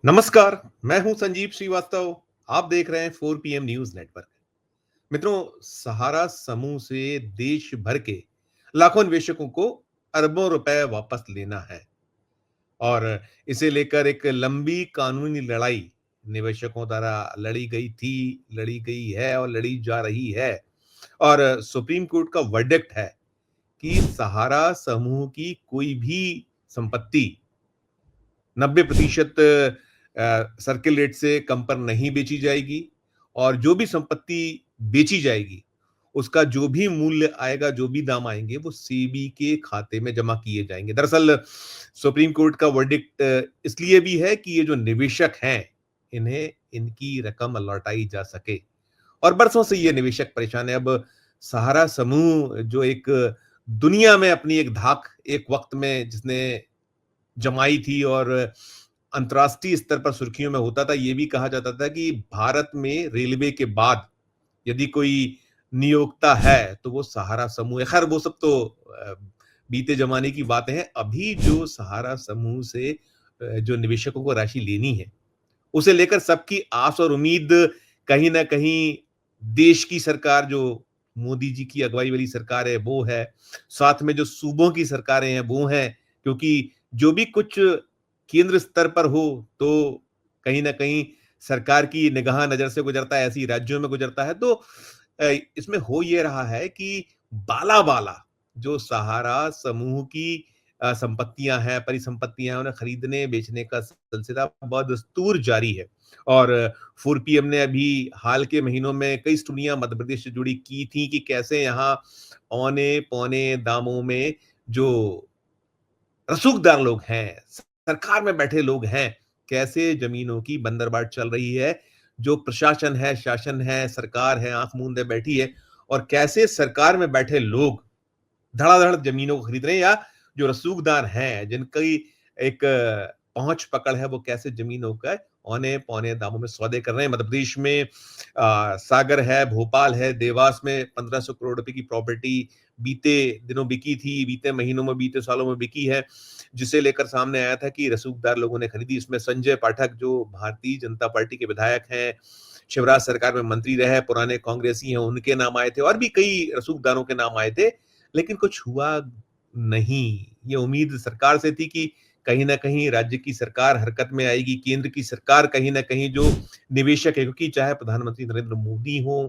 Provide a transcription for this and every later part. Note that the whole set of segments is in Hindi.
नमस्कार, मैं हूं संजीव श्रीवास्तव। आप देख रहे हैं 4 PM न्यूज नेटवर्क। मित्रों, सहारा समूह से देश भर के लाखों निवेशकों को अरबों रुपए वापस लेना है और इसे लेकर एक लंबी कानूनी लड़ाई निवेशकों द्वारा लड़ी गई थी, लड़ी गई है और लड़ी जा रही है। और सुप्रीम कोर्ट का वर्डिक्ट है कि सहारा समूह की कोई भी संपत्ति 90% सर्किल रेट से कम पर नहीं बेची जाएगी और जो भी संपत्ति बेची जाएगी, उसका जो भी मूल्य आएगा, जो भी दाम आएँगे, वो सेबी के खाते में जमा किए जाएँगे। दरअसल सुप्रीम कोर्ट का वर्डिक्ट इसलिए भी है कि ये जो निवेशक हैं, इन्हें इनकी रकम लौटाई जा सके और बरसों से ये निवेशक परेशान है। अब सहारा समूह जो एक दुनिया में अपनी एक धाक एक वक़्त में जिसने जमाई थी और अंतर्राष्ट्रीय स्तर पर सुर्खियों में होता था। ये भी कहा जाता था कि भारत में रेलवे के बाद यदि कोई नियोक्ता है, तो वो सहारा समूह है। खैर वो सब तो बीते ज़माने की बातें हैं। अभी जो सहारा समूह से जो निवेशकों को राशि लेनी है, उसे लेकर सबकी आस और उम्मीद कहीं न कहीं देश की सरकार जो मोदी जी की अगुवाई वाली सरकार है, वो है। साथ में जो सूबों की सरकारें हैं, वो हैं। क्योंकि जो भी कुछ केंद्र स्तर पर हो, तो कहीं न कहीं सरकार की निगाह नज़र से गुज़रता है, ऐसी राज्यों में गुज़रता है। तो इसमें हो ये रहा है कि बाला-बाला जो सहारा समूह की संपत्तियाँ हैं, परिसंपत्तियाँ हैं, उन्हें खरीदने, बेचने का सिलसिला बदस्तूर जारी है। और 4PM ने अभी हाल के महीनों में कई स्टूडियाँ मध्य प्रदेश से जुड़ी की थी कि कैसे यहाँ औने-पौने दामों में जो रसूखदार लोग हैं, सरकार में बैठे लोग हैं, कैसे ज़मीनों की बंदरबाट चल रही है। जो प्रशासन है, शासन है, सरकार है, आँख मूंदे बैठी है और कैसे सरकार में बैठे लोग धड़ाधड़ ज़मीनों को खरीद रहे हैं या जो रसूखदार हैं, जिनकी एक पहुँच पकड़ है, वो कैसे ज़मीनों का औने-पौने दामों में सौदे कर रहे हैं। मध्य प्रदेश में सागर है, भोपाल है, देवास में 1500 करोड़ रुपए की प्रॉपर्टी बीते दिनों बिकी थी, बीते महीनों में, बीते सालों में बिकी है, जिसे लेकर सामने आया था कि रसूखदार लोगों ने खरीदी। इसमें संजय पाठक जो भारतीय जनता पार्टी के विधायक हैं, शिवराज सरकार में मंत्री रहे, पुराने कांग्रेसी हैं, उनके नाम आए थे और भी कई रसूखदारों के नाम आए थे। लेकिन कुछ हुआ नहीं। ये उम्मीद सरकार से थी कि कहीं न कहीं राज्य की सरकार हरकत में आएगी, केंद्र की सरकार कहीं न कहीं जो निवेशक है क्योंकि चाहे प्रधानमंत्री नरेंद्र मोदी हों,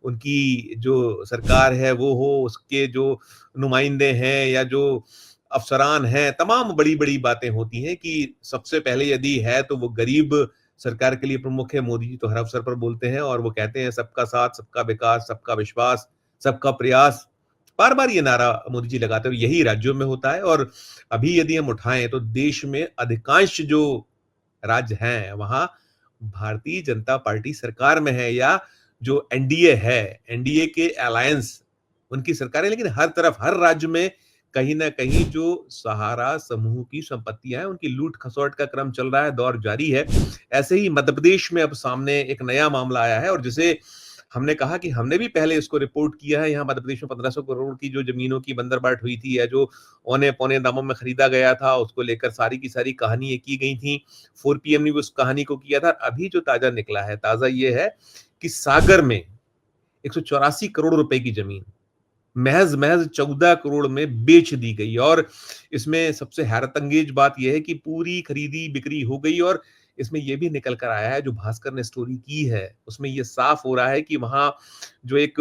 उनकी जो सरकार है वो हो, उसके जो नुमाइंदे हैं या जो अफ़सरान हैं, तमाम बड़ी-बड़ी बातें होती हैं कि सबसे पहले यदि है तो वो गरीब सरकार के लिए प्रमुख है। मोदी जी तो हर अवसर पर बोलते हैं और वो कहते हैं सबका साथ, सबका विकास, सबका विश्वास, सबका प्रयास। बार-बार ये नारा मोदी जी लगाते हैं और यही राज्यों में होता है और अभी यदि हम उठाएँ तो देश में अधिकांश जो राज्य हैं, वहाँ भारतीय जनता पार्टी सरकार में है या जो एनडीए है, एनडीए के अलायंस उनकी सरकार है, लेकिन हर तरफ, हर राज्य में कहीं न कहीं जो सहारा समूह की संपत्तियाँ हैं, उनकी लूट-खसोट का क्रम चल रहा है, दौर जारी है। ऐसे ही मध्य प्रदेश में अब सामने एक नया मामला आया है और जिसे हमने कहा कि हमने भी पहले इसको रिपोर्ट किया है। यहाँ मध्य प्रदेश में 1500 करोड़ की जो ज़मीनों की बंदरबाट हुई थी या जो औने-पौने दामों में खरीदा गया था, उसको लेकर सारी की सारी कहानी ये की गई थी। 4PM ने भी उस कहानी को किया था। अभी जो ताज़ा निकला है, ताज़ा ये है कि सागर में 184 करोड़ रुपए की ज़मीन महज़-महज़ 14 करोड़ में बेच दी गई और इसमें सबसे हैरत-अंगेज़ बात ये है कि पूरी खरीदी-बिक्री हो गई और इसमें ये भी निकल कर आया है, जो भास्कर ने स्टोरी की है, उसमें ये साफ़ हो रहा है कि वहाँ जो एक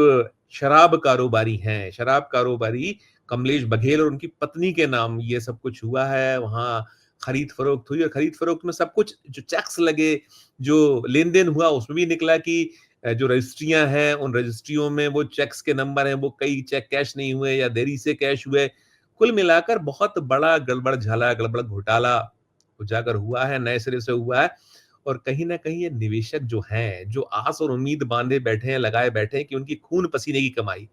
शराब कारोबारी हैं, शराब कारोबारी कमलेश बघेल और उनकी पत्नी के नाम ये सब कुछ हुआ है। वहाँ खरीद-फ़रोख्त हुई और खरीद-फ़रोख्त में सब कुछ जो चेक्स लगे, जो लेन-देन हुआ, उसमें भी निकला कि जो रजिस्ट्रियाँ हैं, उन रजिस्ट्रियों में वो चेक्स के नंबर हैं, वो कई चेक कैश नहीं हुए या देरी से कैश हुए। कुल मिलाकर बहुत बड़ा गड़बड़-झाला, गड़बड़ घोटाला उजागर हुआ है, नए सिरे से हुआ है और कहीं न कहीं ये निवेशक जो हैं, जो आस और उम्मीद बाँधे बैठे हैं, लगाए बैठे हैं कि उनकी खून-पसीने की कमाई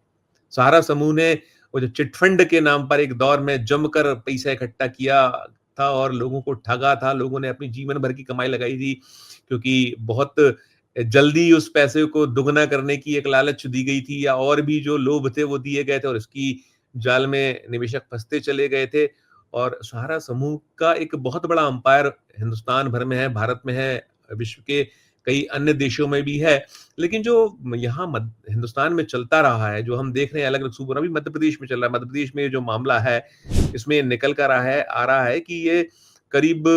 सहारा समूह ने वो जो चिट फंड के नाम पर एक दौर में जमकर पैसा इकट्ठा किया था और लोगों को ठगा था, लोगों ने अपनी जीवन भर की कमाई लगाई थी क्योंकि बहुत जल्दी उस पैसे को दुगना करने की एक लालच दी गई थी या और भी जो लोभ थे वो दिए गए थे और इसकी जाल में निवेशक फँसते चले गए थे। और सहारा समूह का एक बहुत बड़ा अंपायर हिंदुस्तान भर में है, भारत में है, विश्व के कई अन्य देशों में भी है। लेकिन जो यहाँ हिंदुस्तान में चलता रहा है, जो हम देख रहे हैं अलग-अलग सूबों में, अभी मध्य प्रदेश में चल रहा है। मध्य प्रदेश में ये जो मामला है, इसमें निकल कर आ रहा है कि ये करीब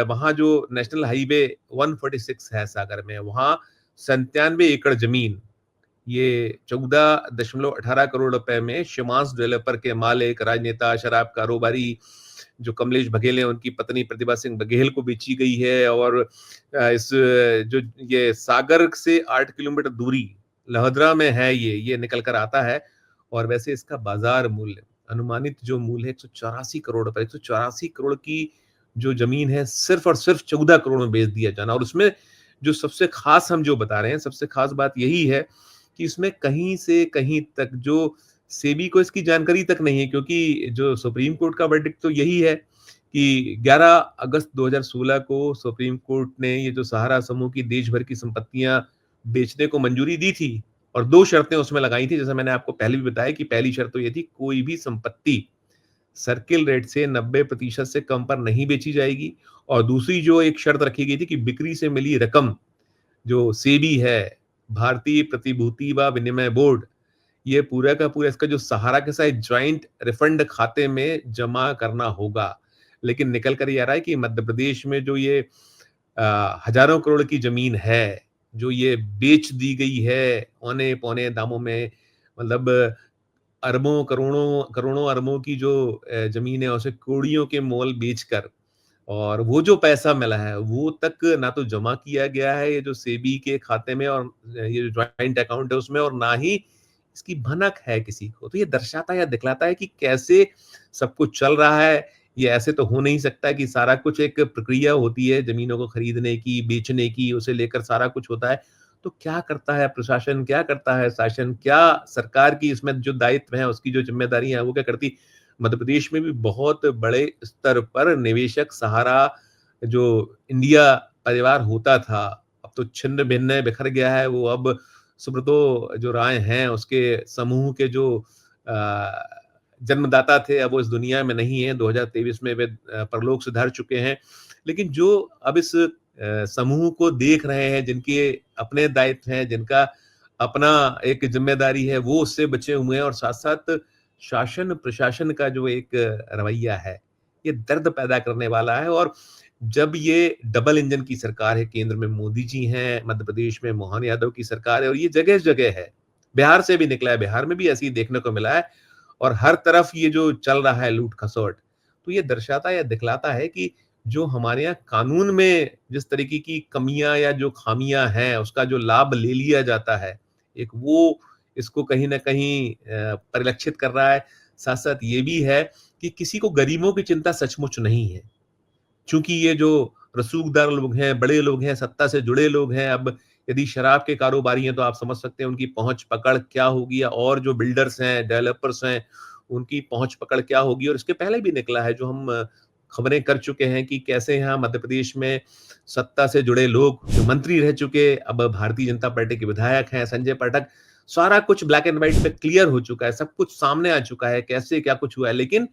वहाँ जो नेशनल हाईवे 146 है सागर में, वहाँ 97 एकड़ ज़मीन, ये 14.18 करोड़ रुपए में शिमांस डेवलपर के मालिक, राजनेता, शराब कारोबारी जो कमलेश बघेल हैं, उनकी पत्नी प्रतिभा सिंह बघेल को बेची गई है। और इस जो ये सागर से 8 किलोमीटर दूरी लोहरदगा में है, ये निकल कर आता है। और वैसे इसका बाजार मूल्य, अनुमानित जो मूल्य है 184 करोड़ रुपए, 184 करोड़ की जो जमीन है, सिर्फ और सिर्फ 14 करोड़ में बेच दिया जाना। और उसमें जो सबसे खास हम जो बता रहे हैं, सबसे खास बात यही है कि इसमें कहीं से कहीं तक जो सेबी को इसकी जानकारी तक नहीं है, क्योंकि जो सुप्रीम कोर्ट का वर्डिक्ट तो यही है कि 11 अगस्त 2016 को सुप्रीम कोर्ट ने ये जो सहारा समूह की देश भर की संपत्तियां बेचने को मंजूरी दी थी और 2 शर्तें उसमें लगाई थी। जैसा मैंने आपको पहले भी बताया कि पहली शर्त तो ये थी, कोई भी संपत्ति सर्किल रेट से 90% से कम पर नहीं बेची जाएगी। और दूसरी जो एक शर्त रखी गई थी कि बिक्री से मिली रकम, जो सेबी है, भारतीय प्रतिभूति व विनिमय बोर्ड, ये पूरा का पूरा इसका जो सहारा के साथ जॉइंट रिफंड खाते में जमा करना होगा। लेकिन निकल कर ये आ रहा है कि मध्य प्रदेश में जो ये हज़ारों करोड़ की ज़मीन है, जो ये बेच दी गई है औने-पौने दामों में, मतलब अरबों, करोड़ों करोड़ों अरबों की जो ज़मीन है, उसे कौड़ियों के मोल बेचकर, और वो जो पैसा मिला है, वो तक ना तो जमा किया गया है ये जो सेबी के खाते में, और ये जो जॉइंट अकाउंट है उसमें, और ना ही इसकी भनक है किसी को। तो ये दर्शाता या दिखलाता है कि कैसे सब कुछ चल रहा है। ये ऐसे तो हो नहीं सकता कि सारा कुछ एक प्रक्रिया होती है ज़मीनों को खरीदने की, बेचने की, उसे लेकर सारा कुछ होता है। तो क्या करता है प्रशासन, क्या करता है शासन, क्या सरकार की इसमें जो दायित्व है, उसकी जो ज़िम्मेदारियाँ हैं, वो क्या करती? मध्य प्रदेश में भी बहुत बड़े स्तर पर निवेशक सहारा जो इंडिया परिवार होता था, अब तो छिन्न-भिन्न बिखर गया है। वो अब सुब्रतो जो राय हैं, उसके समूह के जो अ, जन्मदाता थे, अब वो इस दुनिया में नहीं है। 2023 में वे परलोक सिधार चुके हैं। लेकिन जो अब इस समूह को देख रहे हैं, जिनके अपने दायित्व हैं, जिनका अपना एक ज़िम्मेदारी है, वो उससे बचे हुए हैं, और साथ-साथ शासन प्रशासन का जो एक रवैया है, ये दर्द पैदा करने वाला है। और जब ये डबल इंजन की सरकार है, केंद्र में मोदी जी हैं, मध्य प्रदेश में मोहन यादव की सरकार है, और ये जगह-जगह है। बिहार से भी निकला है, बिहार में भी ऐसे ही देखने को मिला है, और हर तरफ ये जो चल रहा है लूट-खसोट, तो ये दर्शाता या दिखलाता है कि जो हमारे यहाँ कानून में जिस तरीके की कमियाँ या जो खामियाँ हैं, उसका जो लाभ ले लिया जाता है, एक वो इसको कहीं न कहीं परिलक्षित कर रहा है। साथ-साथ ये भी है कि किसी को गरीबों की चिंता सचमुच नहीं है। चूँकि ये जो रसूखदार लोग हैं, बड़े लोग हैं, सत्ता से जुड़े लोग हैं, अब यदि शराब के कारोबारी हैं, तो आप समझ सकते हैं उनकी पहुँच-पकड़ क्या होगी, और जो बिल्डर्स हैं, डेवलपर्स हैं, उनकी पहुँच-पकड़ क्या होगी। और इसके पहले भी निकला है, जो हम खबरें कर चुके हैं कि कैसे यहाँ मध्य प्रदेश में सत्ता से जुड़े लोग, जो मंत्री रह चुके, अब भारतीय जनता पार्टी के विधायक हैं, संजय पाठक, सारा कुछ ब्लैक एंड व्हाइट पे क्लियर हो चुका है, सब कुछ सामने आ चुका है, कैसे क्या कुछ हुआ है। लेकिन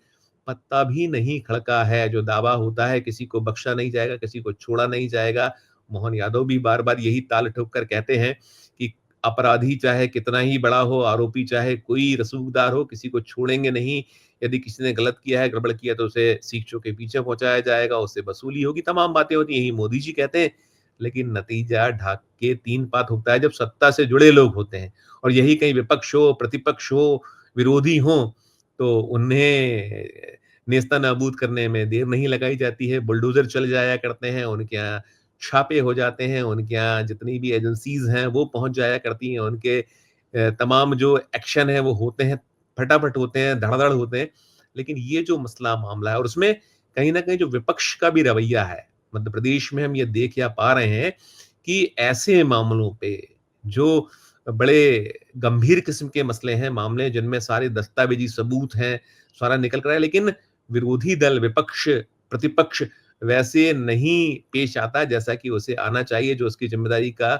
पत्ता भी नहीं खड़का है। जो दावा होता है किसी को बख्शा नहीं जाएगा, किसी को छोड़ा नहीं जाएगा। मोहन यादव भी बार-बार यही ताल ठोक कर कहते हैं कि अपराधी चाहे कितना ही बड़ा हो, आरोपी चाहे कोई रसूखदार हो, किसी को छोड़ेंगे नहीं। यदि किसी ने गलत किया है, गड़बड़ किया, तो उसे सीख-चोक के पीछे पहुँचाया जाएगा, उससे वसूली होगी, तमाम बातें होती हैं, यही मोदी जी कहते हैं। लेकिन नतीजा ढाक के 3 पात होता है जब सत्ता से जुड़े लोग होते हैं, और यही कहीं विपक्ष हो, प्रतिपक्ष हो, विरोधी हों, तो उन्हें नेस्तनाबूद करने में देर नहीं लगाई जाती है। बुलडोज़र चल जाया करते हैं, उनके यहाँ छापे हो जाते हैं, उनके यहाँ जितनी भी एजेंसीज़ हैं, वो पहुँच जाया करती हैं, उनके तमाम जो एक्शन हैं, वो होते हैं, फटाफट होते हैं, धड़-धड़ होते हैं। लेकिन ये जो मसला मामला है, और उसमें कहीं न कहीं जो विपक्ष का भी रवैया है, मध्य प्रदेश में हम ये देख या पा रहे हैं कि ऐसे मामलों पे, जो बड़े गंभीर किस्म के मसले हैं, मामले जिनमें सारे दस्तावेजी सबूत हैं, सारा निकल कर आया, लेकिन विरोधी दल, विपक्ष, प्रतिपक्ष वैसे नहीं पेश आता जैसा कि उसे आना चाहिए। जो उसकी ज़िम्मेदारी का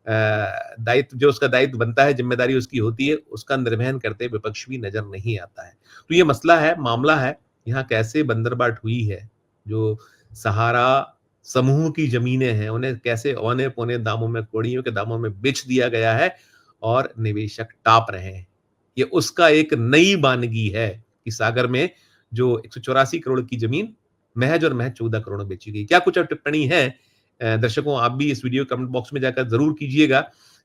दायित्व, जो उसका दायित्व बनता है, ज़िम्मेदारी उसकी होती है, उसका निर्वहन करते विपक्ष भी नज़र नहीं आता है। तो ये मसला है, मामला है, यहाँ कैसे बंदरबाट हुई है, जो सहारा समूह की ज़मीनें हैं, उन्हें कैसे औने-पौने दामों में, कौड़ियों के दामों में बेच दिया गया है और निवेशक टाप रहे हैं। ये उसका एक नई वानगी है कि सागर में जो 184 करोड़ की ज़मीन महज़ और महज़ 14 करोड़ में बेची गई। क्या कुछ और टिप्पणी है? दर्शकों आप भी इस वीडियो कमेंट बॉक्स में जाकर ज़रूर कीजिएगा।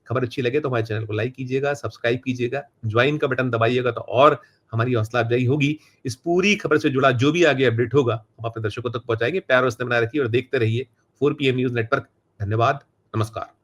खबर अच्छी लगे तो हमारे चैनल को लाइक कीजिएगा, सब्सक्राइब कीजिएगा, ज्वाइन का बटन दबाइएगा तो और हमारी हौसला अफ़ज़ाई होगी। इस पूरी खबर से जुड़ा जो भी आगे अपडेट होगा, हम अपने दर्शकों तक पहुँचाएँगे। प्यार और स्नेह बनाए रखिए और देखते रहिए 4 पीएम न्यूज़ नेटवर्क। धन्यवाद, नमस्कार।